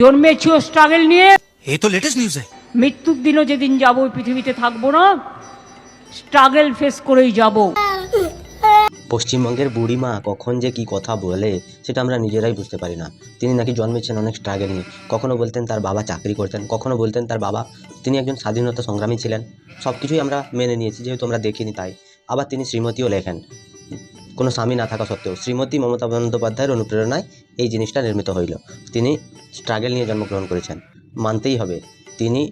জন্মেছিও struggle নিয়ে। ये तो लेटेस्ट न्यूज़ है। মৃত্যুর দিনও যেদিন যাব পৃথিবীতে থাকবো না, স্ট্রাগল ফেস করেই যাব। পশ্চিমবঙ্গের বুড়িমা কখন যে কি কথা বলে সেটা আমরা নিজেরাই বুঝতে পারি না। তিনি নাকি জন্মেছেন অনেক স্ট্রাগল নিয়ে। কখনো বলতেন তার বাবা চাকরি করতেন, কখনো বলতেন তার বাবা তিনি একজন স্বাধীনতা সংগ্রামী ছিলেন। সব কিছুই আমরা মেনে নিয়েছি, যেহেতু আমরা দেখিনি তাই। আবার তিনি শ্রীমতীও লেখেন, কোনো স্বামী না থাকা সত্ত্বেও শ্রীমতী মমতা বন্দ্যোপাধ্যায়ের অনুপ্রেরণায় এই জিনিসটা নির্মিত হইল। তিনি স্ট্রাগল নিয়ে জন্মগ্রহণ করেছেন, মানতেই হবে। তিনি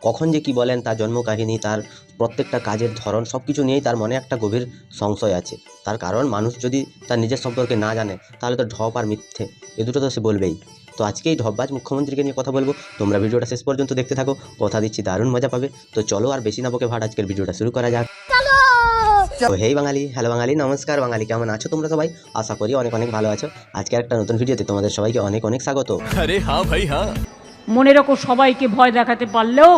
কখন যে কি বলেন, তার জন্মকাহিনী, তার প্রত্যেকটা কাজের ধরন, সব কিছু নিয়েই তার মনে একটা গভীর সংশয় আছে। তার কারণ, মানুষ যদি তার নিজের সম্পর্কে না জানে তাহলে তো ঢপ আর মিথ্যে এ দুটো তো সে বলবেই। তো আজকে এই ঢপবাজ মুখ্যমন্ত্রীকে নিয়ে কথা বলবো। তোমরা ভিডিওটা শেষ পর্যন্ত দেখতে থাকো, কথা দিচ্ছি দারুণ মজা পাবে। তো চলো আর বেশি না বকে ভাট, আজকের ভিডিওটা শুরু করা যাক। তো হেই বাঙালি, হ্যালো বাঙালি, নমস্কার বাঙালি, কেমন আছো তোমরা সবাই? আশা করি অনেক অনেক ভালো আছো। আজকে একটা নতুন ভিডিওতে তোমাদের সবাইকে অনেক অনেক স্বাগত। अरे हाँ भाई हाँ। মনে রাখো, সবাইকে ভয় দেখাতে পারলেও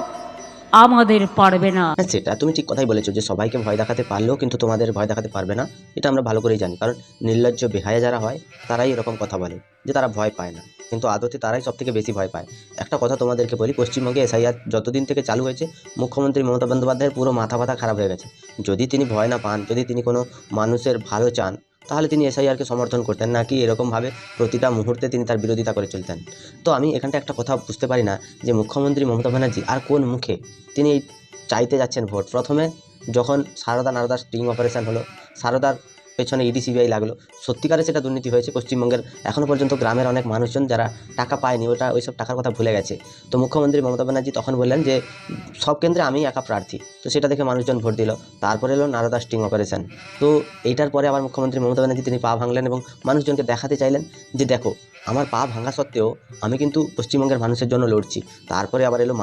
আমাদের পারবে না। হ্যাঁ, সেটা তুমি ঠিক কথাই বলেছো যে সবাইকে ভয় দেখাতে পারলেও কিন্তু তোমাদের ভয় দেখাতে পারবে না। এটা আমরা ভালো করেই জানি, কারণ নির্লজ্জ বেহায়া যারা হয় তারাই এরকম কথা বলে যে তারা ভয় পায় না, কিন্তু আদতে তারাই সব থেকে বেশি ভয় পায়। একটা কথা তোমাদেরকে বলি, পশ্চিমবঙ্গে এসআইআর যতদিন থেকে চালু হয়েছে, মুখ্যমন্ত্রী মমতা বন্দ্যোপাধ্যায়ের পুরো মাথা ব্যথা খারাপ হয়ে গেছে। যদি তিনি ভয় না পান, যদি তিনি কোনো মানুষের ভালো চান, তাহলে তিনি এসআইআরকে সমর্থন করতেন, নাকি এরকমভাবে প্রতিটা মুহূর্তে তিনি তার বিরোধিতা করে চলতেন। তো আমি এখানটা একটা কথা বুঝতে পারি না যে মুখ্যমন্ত্রী মমতা ব্যানার্জি আর কোন মুখে তিনি চাইতে যাচ্ছেন ভোট। প্রথমে যখন নারদার স্টিং অপারেশন হলো, সারদার পেছনে ইডি সিবিআই লাগলো, সত্যিকারে সেটা দুর্নীতি হয়েছে। পশ্চিমবঙ্গের এখনও পর্যন্ত গ্রামের অনেক মানুষজন যারা টাকা পায়নি, ওইসব টাকার কথা ভুলে গেছে। তো মুখ্যমন্ত্রী মমতা ব্যানার্জি তখন বললেন যে সব কেন্দ্রে আমি একা প্রার্থী, তো সেটা দেখে মানুষজন ভোট দিল। তারপরে এলো নারদার স্টিং অপারেশন। তো এইটার পরে আবার মুখ্যমন্ত্রী মমতা ব্যানার্জি তিনি পা ভাঙলেন এবং মানুষজনকে দেখাতে চাইলেন যে দেখো, আমার পা ভাঙা সত্ত্বেও আমি কিন্তু পশ্চিমবঙ্গের মানুষের জন্য লড়ছি। তারপরে আবার এলো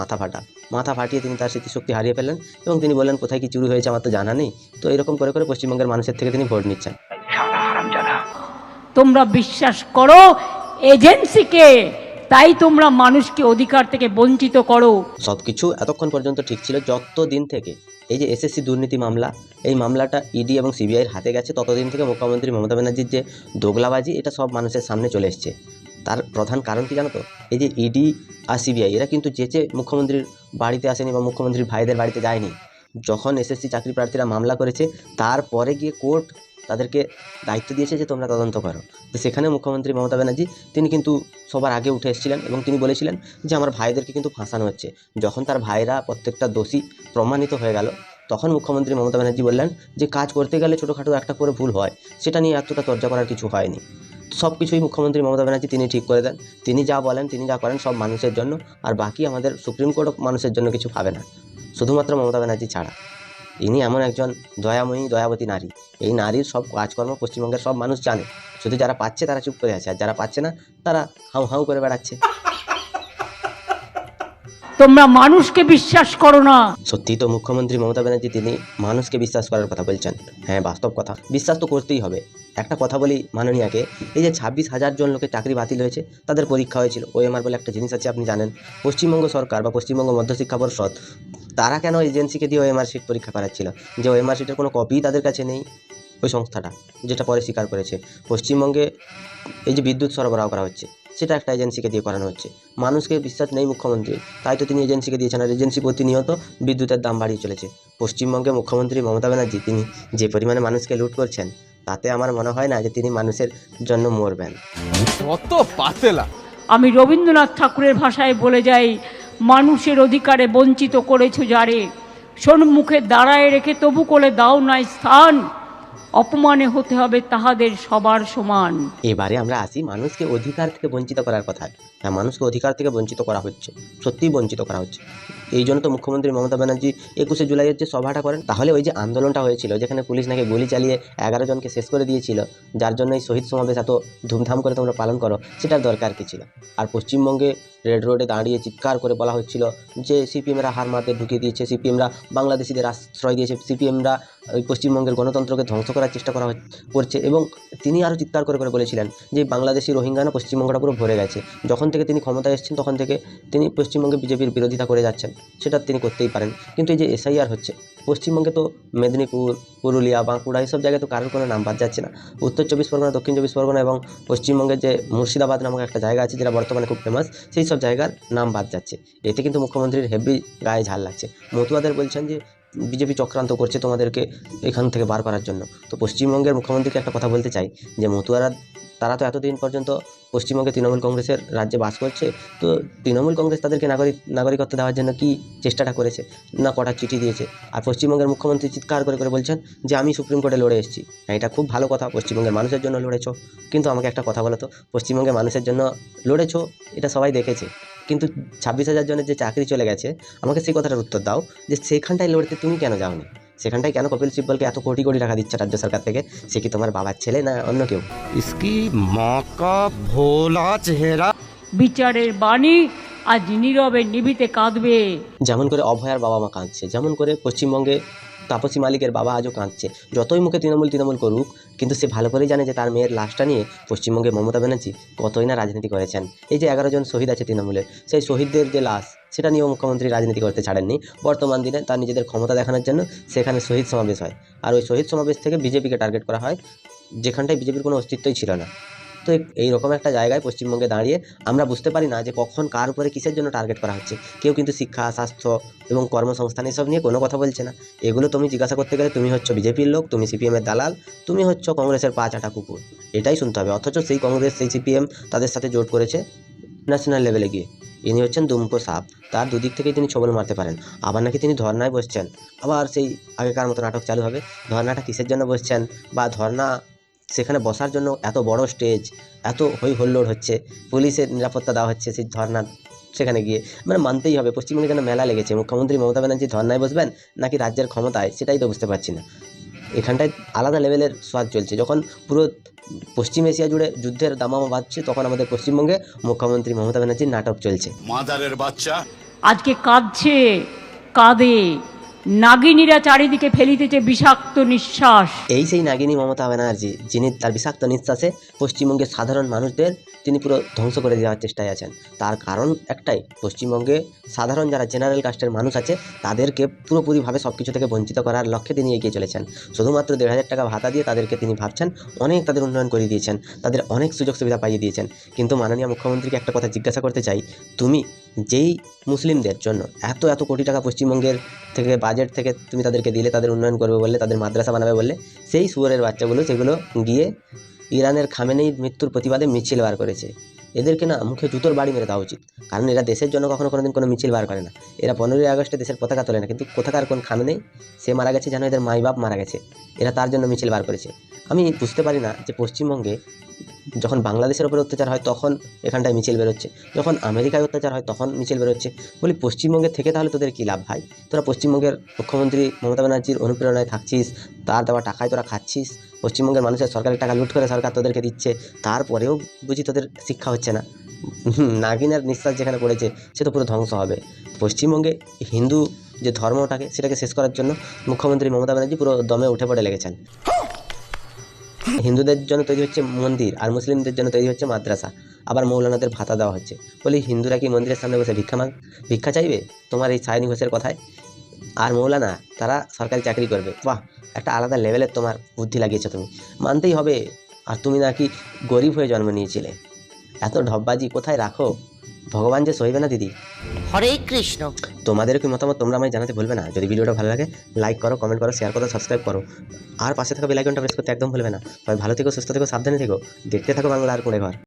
মাথা ফাটিয়ে তিনি তার স্মৃতিশক্তি হারিয়ে ফেললেন এবং তিনি বললেন কোথায় কি চুরি হয়েছে আমার তো জানা নেই। তো এরকম করে করে পশ্চিমবঙ্গের মানুষের থেকে তিনি ভোট নিচ্ছেন। তোমরা বিশ্বাস করো এজেন্সিকে, তাই তোমরা মানুষকে অধিকার থেকে বঞ্চিত করো। সব কিছু এতক্ষণ পর্যন্ত ঠিক ছিল, যতদিন থেকে এই যে এসএসসি দুর্নীতি মামলা, এই মামলাটা ইডি এবং সিবিআইয়ের হাতে গেছে, ততদিন থেকে মুখ্যমন্ত্রী মমতা ব্যানার্জির যে দোগলাবাজি, এটা সব মানুষের সামনে চলে এসছে। তার প্রধান কারণ কি জানো তো? এই যে ইডি আর সিবিআই এরা কিন্তু যেচে মুখ্যমন্ত্রীর বাড়িতে আসেনি বা মুখ্যমন্ত্রীর ভাইদের বাড়িতে যায়নি। যখন এসএসসি চাকরি প্রার্থীরা মামলা করেছে, তারপরে গিয়ে কোর্ট তাদেরকে দায়িত্ব দিয়েছে যে তোমরা তদন্ত করো। তো সেখানে মুখ্যমন্ত্রী মমতা ব্যানার্জি তিনি কিন্তু সবার আগে উঠে এসেছিলেন এবং তিনি বলেছিলেন যে আমার ভাইদেরকে কিন্তু ফাঁসানো হচ্ছে। যখন তার ভাইরা প্রত্যেকটা দোষী প্রমাণিত হয়ে গেল, তখন মুখ্যমন্ত্রী মমতা ব্যানার্জি বললেন যে কাজ করতে গেলে ছোটোখাটো একটা করে ভুল হয়, সেটা নিয়ে এতটা চর্চা করার কিছু হয়নি। সব কিছুই মুখ্যমন্ত্রী মমতা ব্যানার্জি তিনি ঠিক করে দেন। তিনি যা বলেন, তিনি যা করেন সব মানুষের জন্য, আর বাকি আমাদের সুপ্রিম কোর্টও মানুষের জন্য কিছু ভাবে না, শুধুমাত্র মমতা ব্যানার্জি ছাড়া। ইনি এমন একজন দয়াময়ী, দয়াবতী নারী। এই নারীর সব কাজকর্ম পশ্চিমবঙ্গের সব মানুষ জানে, শুধু যারা পাচ্ছে তারা চুপ করে আছে, আর যারা পাচ্ছে না তারা হাউ হাউ করে বেড়াচ্ছে। তোমরা মানুষকে বিশ্বাস করো না। সত্যি তো মুখ্যমন্ত্রী মমতা ব্যানার্জি তিনি মানুষকে বিশ্বাস করার কথা বলছেন। হ্যাঁ, বাস্তব কথা, বিশ্বাস তো করতেই হবে। একটা কথা বলি মাননীয়াকে, এই যে 26,000 জন লোকের চাকরি বাতিল হয়েছে, তাদের পরীক্ষা হয়েছিল, ওএমআর বলে একটা জিনিস আছে, আপনি জানেন। পশ্চিমবঙ্গ সরকার বা পশ্চিমবঙ্গ মধ্যশিক্ষা পর্ষদ তারা কেন এজেন্সিকে দিয়ে ওএমআর শিট পরীক্ষা করাচ্ছিল, যে ওএমআর শিটের কোনো কপিই তাদের কাছে নেই, ওই সংস্থাটা, যেটা পরে স্বীকার করেছে। পশ্চিমবঙ্গে এই যে বিদ্যুৎ সরবরাহ করা হচ্ছে, সেটা একটা এজেন্সিকে দিয়ে করানো হচ্ছে। মানুষকে বিশ্বাস নেই মুখ্যমন্ত্রী, তাই তো তিনি এজেন্সিকে দিয়েছেন, আর এজেন্সি প্রতিনিয়ত বিদ্যুতের দাম বাড়িয়ে চলেছে। পশ্চিমবঙ্গে মুখ্যমন্ত্রী মমতা ব্যানার্জি তিনি যে পরিমাণে মানুষকে লুট করছেন, তাতে আমার মনে হয় না যে তিনি মানুষের জন্য মরবেন। কত পাতেলা। আমি রবীন্দ্রনাথ ঠাকুরের ভাষায় বলে যাই, মানুষের অধিকারে বঞ্চিত করেছো যারে, সম্মুখে দাঁড়ায় রেখে তবু কোলে দাও নাই স্থান, অপমানে হতে হবে তাহাদের সবার সমান। এবারে আমরা আসি মানুষকে অধিকার থেকে বঞ্চিত করার কথায়। হ্যাঁ, মানুষকে অধিকার থেকে বঞ্চিত করা হচ্ছে, সত্যিই বঞ্চিত করা হচ্ছে। এই জন্য তো মুখ্যমন্ত্রী মমতা ব্যানার্জি 21শে জুলাইয়ের যে সভাটা করেন, তাহলে ওই যে আন্দোলনটা হয়েছিল যেখানে পুলিশ নাকি গুলি চালিয়ে 11 জনকে শেষ করে দিয়েছিল, যার জন্য এই শহীদ সমাবেশ এত ধুমধাম করে তোমরা পালন করো, সেটার দরকার কী ছিল? আর পশ্চিমবঙ্গে রেড রোডে দাঁড়িয়ে চিৎকার করে বলা হচ্ছিল যে সিপিএমরা হার মাতে ঢুকিয়ে দিয়েছে, সিপিএমরা বাংলাদেশিদের আশ্রয় দিয়েছে, সিপিএমরা ওই পশ্চিমবঙ্গের গণতন্ত্রকে ধ্বংস করার চেষ্টা করছে। এবং তিনি আরও চিৎকার করে করে বলেছিলেন যে বাংলাদেশি রোহিঙ্গা না পশ্চিমবঙ্গটা পুরো ভরে গেছে। যখন থেকে তিনি ক্ষমতায় এসেছেন তখন থেকে তিনি পশ্চিমবঙ্গে বিজেপির বিরোধিতা করে যাচ্ছেন, সেটা তিনি করতেই পারেন। কিন্তু এই যে এসআইআর হচ্ছে পশ্চিমবঙ্গে, তো মেদিনীপুর, পুরুলিয়া, বাঁকুড়া এইসব জায়গায় তো কারোর কোনো নাম বাদ যাচ্ছে না। উত্তর চব্বিশ পরগনা, দক্ষিণ চব্বিশ পরগনা এবং পশ্চিমবঙ্গের যে মুর্শিদাবাদ নামক একটা জায়গা আছে যেটা বর্তমানে খুব ফেমাস, সেই সব জায়গার নাম বাদ যাচ্ছে। এতে কিন্তু মুখ্যমন্ত্রীর হেভি গায়ে ঝাল লাগছে। মতুয়াদের বলছেন যে বিজেপি চক্রান্ত করছে তোমাদেরকে এখান থেকে বার করার জন্য। তো পশ্চিমবঙ্গের মুখ্যমন্ত্রীকে একটা কথা বলতে চাই যে মতুয়ারা, তারা তো এতদিন পর্যন্ত পশ্চিমবঙ্গে তৃণমূল কংগ্রেসের রাজ্যে বাস করছে, তো তৃণমূল কংগ্রেস তাদেরকে নাগরিকত্ব দেওয়ার জন্য কি চেষ্টাটা করেছে? না কটা চিঠি দিয়েছে। আর পশ্চিমবঙ্গের মুখ্যমন্ত্রী চিৎকার করে করে বলছেন যে আমি সুপ্রিম কোর্টে লড়ে এসেছি। হ্যাঁ, এটা খুব ভালো কথা, পশ্চিমবঙ্গের মানুষের জন্য লড়েছো। কিন্তু আমাকে একটা কথা বলো তো, পশ্চিমবঙ্গের মানুষের জন্য লড়েছো এটা সবাই দেখেছে, কিন্তু 26,000 জনের যে চাকরি চলে গেছে, আমাকে সেই কথাটার উত্তর দাও যে সেখানটায় লড়তে তুমি কেন যাওনি? সেখানটায় কেন কপিল সিব্বলকে এত কোটি কোটি টাকা দিচ্ছে রাজ্য সরকার থেকে? সে কি তোমার বাবার ছেলে না অন্য কেউ? इसकी माँ का भोला चेहरा। বিচারের বাণী আজ নীরবে নিভিতে কাঁদবে। যেমন করে অভয়ার বাবা মা কাঁদছে, যেমন করে পশ্চিমবঙ্গে তাপসী মালিকের বাবা আজও কাঁদছে। যতই মুখে তৃণমূল তৃণমূল করুক, কিন্তু সে ভালো করেই জানে যে তার মেয়ের লাশটা নিয়ে পশ্চিমবঙ্গে মমতা ব্যানার্জি কতই না রাজনীতি করেছেন। এই যে 11 জন শহীদ আছে তৃণমূলের, সেই শহীদদের যে লাশ, সেটা নিয়েও মুখ্যমন্ত্রী রাজনীতি করতে ছাড়েননি। বর্তমান দিনে তার নিজেদের ক্ষমতা দেখানোর জন্য সেখানে শহীদ সমাবেশ হয়, আর ওই শহীদ সমাবেশ থেকে বিজেপিকে টার্গেট করা হয়, যেখানটায় বিজেপির কোনো অস্তিত্বই ছিল না। তো এই রকম একটা জায়গায় পশ্চিমবঙ্গে দাঁড়িয়ে আমরা বুঝতে পারি না যে কখন কার উপরে কিসের জন্য টার্গেট করা হচ্ছে। কেউ কিন্তু শিক্ষা, স্বাস্থ্য এবং কর্মসংস্থান এসব নিয়ে কোনো কথা বলছে না। এগুলো তুমি জিজ্ঞাসা করতে গেলে তুমি হচ্ছ বিজেপির লোক, তুমি সিপিএমের দালাল, তুমি হচ্ছ কংগ্রেসের পা চাটা কুকুর, এটাই শুনতে হবে। অথচ সেই কংগ্রেস, সেই সিপিএম তাদের সাথে জোট করেছে ন্যাশনাল লেভেলে গিয়ে। ইনি হচ্ছেন দুমকো সাপ, তার দুদিক থেকেই তিনি ছবল মারতে পারেন। আবার নাকি তিনি ধর্নায় বসছেন, আবার সেই আগেকার মতো নাটক চালু হবে। ধর্নাটা কিসের জন্য বসছেন, বা ধর্না সেখানে বসার জন্য এত বড় স্টেজ, এত হই হল্লোড় হচ্ছে, পুলিশের নিরাপত্তা দেওয়া হচ্ছে সেই ধর্না সেখানে গিয়ে, মানে মানতেই হবে পশ্চিমবঙ্গে যেন মেলা লেগেছে। মুখ্যমন্ত্রী মমতা ব্যানার্জি ধর্নায় বসবেন নাকি রাজ্যের ক্ষমতায়, সেটাই তো বুঝতে পারছি না। এখানটায় আলাদা লেভেলের স্বাদ চলছে। যখন পুরো পশ্চিম এশিয়া জুড়ে যুদ্ধের দামামা বাজছে, তখন আমাদের পশ্চিমবঙ্গে মুখ্যমন্ত্রী মমতা ব্যানার্জির নাটক চলছে। মাদারের বাচ্চা। আজকে কাঁদছে, কাঁদে, নাগিনীরা চারিদিকে ফেলিতেছে বিষাক্ত নিঃশ্বাস। এই সেই নাগিনী মমতা ব্যানার্জি, যিনি তার বিষাক্ত নিঃশ্বাসে পশ্চিমবঙ্গের সাধারণ মানুষদের তিনি পুরো ধ্বংস করে দেওয়ার চেষ্টায় আছেন। তার কারণ একটাই, পশ্চিমবঙ্গে সাধারণ যারা জেনারেল কাস্টের মানুষ আছে তাদেরকে পুরোপুরিভাবে সব কিছু থেকে বঞ্চিত করার লক্ষ্যে তিনি এগিয়ে চলেছেন। শুধুমাত্র 1,500 টাকা ভাতা দিয়ে তাদেরকে তিনি ভাবছেন অনেক তাদের উন্নয়ন করে দিয়েছেন, তাদের অনেক সুযোগ সুবিধা পাইয়ে দিয়েছেন। কিন্তু মাননীয় মুখ্যমন্ত্রীকে একটা কথা জিজ্ঞাসা করতে চাই, তুমি যেই মুসলিমদের জন্য এত এত কোটি টাকা পশ্চিমবঙ্গের থেকে বাজেট থেকে তুমি তাদেরকে দিলে, তাদের উন্নয়ন করবে বললে, তাদের মাদ্রাসা বানাবে বললে, সেই শুয়োরের বাচ্চাগুলো সেগুলো গিয়ে ইরানের খামেনেইর মৃত্যুর প্রতিবাদে মিছিল বার করেছে। এদেরকে না মুখে জুতোর বাড়ি মেরে দেওয়া উচিত, কারণ এরা দেশের জন্য কোনোদিন কোনো মিছিল বার করে না। এরা 15ই আগস্টে দেশের পতাকা তোলে না, কিন্তু কোথাকার কোন খামেনেই সে মারা গেছে যেন এদের মাই বাপ মারা গেছে, এরা তার জন্য মিছিল বার করেছে। আমি বুঝতে পারি না যে পশ্চিমবঙ্গে যখন বাংলাদেশের ওপরে অত্যাচার হয় তখন এখানটায় মিছিল বেরোচ্ছে, যখন আমেরিকায় অত্যাচার হয় তখন মিছিল বেরোচ্ছে। বলি পশ্চিমবঙ্গের থেকে তাহলে তোদের কী লাভ ভাই? তোরা পশ্চিমবঙ্গের মুখ্যমন্ত্রী মমতা ব্যানার্জির অনুপ্রেরণায় থাকছিস, তার দেওয়া টাকায় তোরা খাচ্ছিস, পশ্চিমবঙ্গের মানুষের সরকারের টাকা লুট করে সরকার তোদেরকে দিচ্ছে, তারপরেও বুঝি তোদের শিক্ষা হচ্ছে না। নাগিনের নিঃশ্বাস যেখানে পড়েছে সে তো পুরো ধ্বংস হবে। পশ্চিমবঙ্গে হিন্দু যে ধর্মটাকে সেটাকে শেষ করার জন্য মুখ্যমন্ত্রী মমতা ব্যানার্জি পুরো দমে উঠে পড়ে লেগেছেন। হিন্দুদের জন্য তৈরি হচ্ছে মন্দির, আর মুসলিমদের জন্য তৈরি হচ্ছে মাদ্রাসা, আবার মৌলানাদের ভাতা দেওয়া হচ্ছে। বলি হিন্দুরা কি মন্দিরের সামনে বসে ভিক্ষা চাইবে তোমার এই সায়নী ঘোষের কথায়? আর মৌলানা তারা সরকারি চাকরি করবে। বাহ, একটা আলাদা লেভেলের তোমার বুদ্ধি লাগিয়েছো তুমি, মানতেই হবে। আর তুমি নাকি গরিব হয়ে জন্ম নিয়েছিলে, এত ঢপবাজি কোথায় রাখো? ভগবান যে সইবে না দিদি। হরে কৃষ্ণ। তোমাদের কি মতামত তোমরা আমায় জানাতে ভুলবে না। যদি ভিডিওটা ভালো লাগে লাইক করো, কমেন্ট করো, শেয়ার করো, সাবস্ক্রাইব করো, আর পাশে থাকা বেল আইকনটা প্রেস করতে একদম ভুলবে না। সবাই ভালো থেকো, সুস্থ থেকো, সাবধানে থেকো, দেখতে থাকো বাংলার কুঁড়ে ঘর।